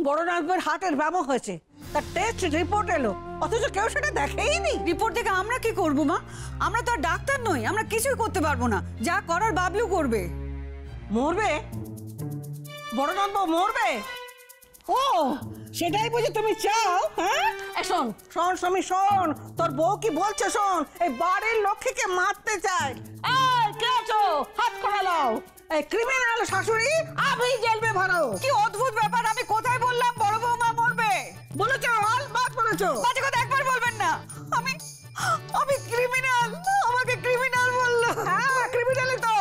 বড় নাতবের হার্টের ব্যামো হয়েছে, তার টেস্ট রিপোর্ট এলো, অথচ কেউ সেটা দেখেইনি। রিপোর্ট দেখে আমরা কি করবো মা? আমরা তো আর ডাক্তার নই, আমরা কিছুই করতে পারবো না। যা করার বাবলু করবে। মরবে? বড় নাতবউ মরবে? ও সেটাই বুঝি তুমি চাও? হ্যাঁ শোন শোন সমী শোন, তোর বউ কি বলছে শোন, এই বাড়ির লক্ষ্মীকে মারতে চায়। এই কে আছো? হাত করালাও। এই ক্রিমিনাল শাশুড়ি আমি জেলবে ভরো। কি অদ্ভুত ব্যাপার! আমি কোথায় বললাম বড় বৌমা মরবে? বলেছো অলবাদ বলেছো। বাজে কথা একবার বলবেন না। আমি আমি ক্রিমিনাল, আমাকে ক্রিমিনাল বললো। হ্যাঁ ক্রিমিনালই তো।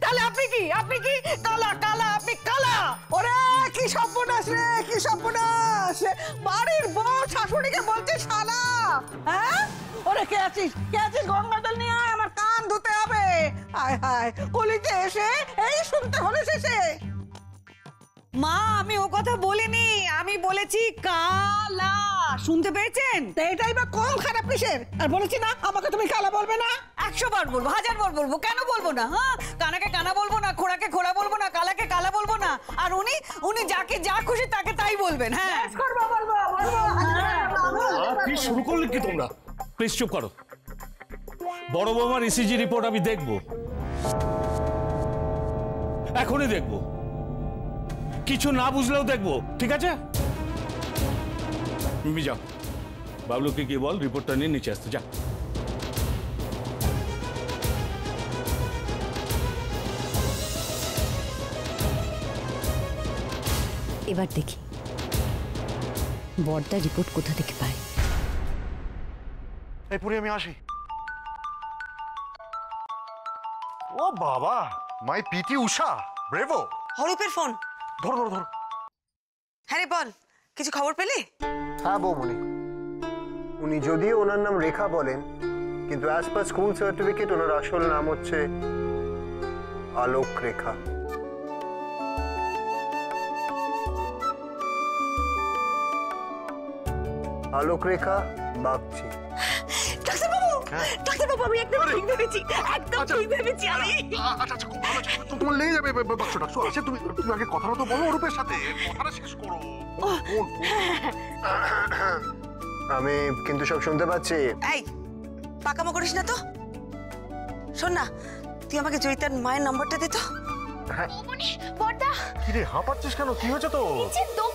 তাহলে আপনি কি? আপনি কি কালা? কালা, আপনি কালা। ওরে কি সর্বনাশ রে, কি সর্বনাশ! বাড়ির বউ শাশুড়িকে বলছে শালা। হ্যাঁ ওরে কে আছিস, কে আছিস? গঙ্গা জল নিয়ে আয়, আমার কান ধুতে হবে। হায় হায়, কলিতে এসে এই শুনতে হলো শেষে। মা আমি ও কথা বলিনি, আমি বলেছি কালা। শুনতে পেয়েছেন? এইটাই বা কম খারাপ কিসের? আর বলেছি না আমাকে তুমি কালা বলবে না? 100 বার বলবো, 1000 বার বলবো, কেন বলবো না? হ্যাঁ, কানাকে কানা বলবো না, খোড়াকে খোড়া বলবো না, কালাকে কালা বলবো না। আর উনি যাকে যা খুশি তাকে তাই বলবেন। হ্যাঁ করবো বলবো বলবো। কি শুরু করলে কি তোমরা? প্লিজ চুপ করো। বড় বৌমার ইসিজি রিপোর্ট আমি দেখবো, এখনই দেখবো, কিছু না বুঝলেও দেখবো, ঠিক আছে? মিমি যাও, বাবলুকে গিয়ে বল রিপোর্টটা নিয়ে নিচে আসতে। যা। এবার দেখি বড়দা রিপোর্ট কোথা থেকে পায়। এই পুরি আমি আসি। ও বাবা, মাই পিটি উষা, ব্রেভো। হরূপের ফোন। ধরো ধরো ধরো। হ্যাঁ রে বল, কিছু খবর পেলি? হ্যাঁ বৌমনি, উনি যদিও ওনার নাম রেখা বলেন, কিন্তু অ্যাজ পার স্কুল সার্টিফিকেট ওনার আসল নাম হচ্ছে আলোক রেখা। আলোক রেখা বাগচি। ডাক্তারবাবু আমি একদম ঠিক ভেবেছি, একদম ঠিক ভেবেছি আমি। আচ্ছা আচ্ছা, তোমার লেগে যাবে বাক্স ডাকছো। আচ্ছা তুমি তুমি আগে কথাটা তো বলো অরূপের সাথে, কথাটা শেষ করো। আমি কিন্তু সব শুনতে পাচ্ছি। এই পাকামো করিস না তো। শোন না, তুই আমাকে জয়িতার মায়ের নাম্বারটা দে তো। কি রে হাঁপাচ্ছিস কেন? কি হয়েছে তো? নিচে দম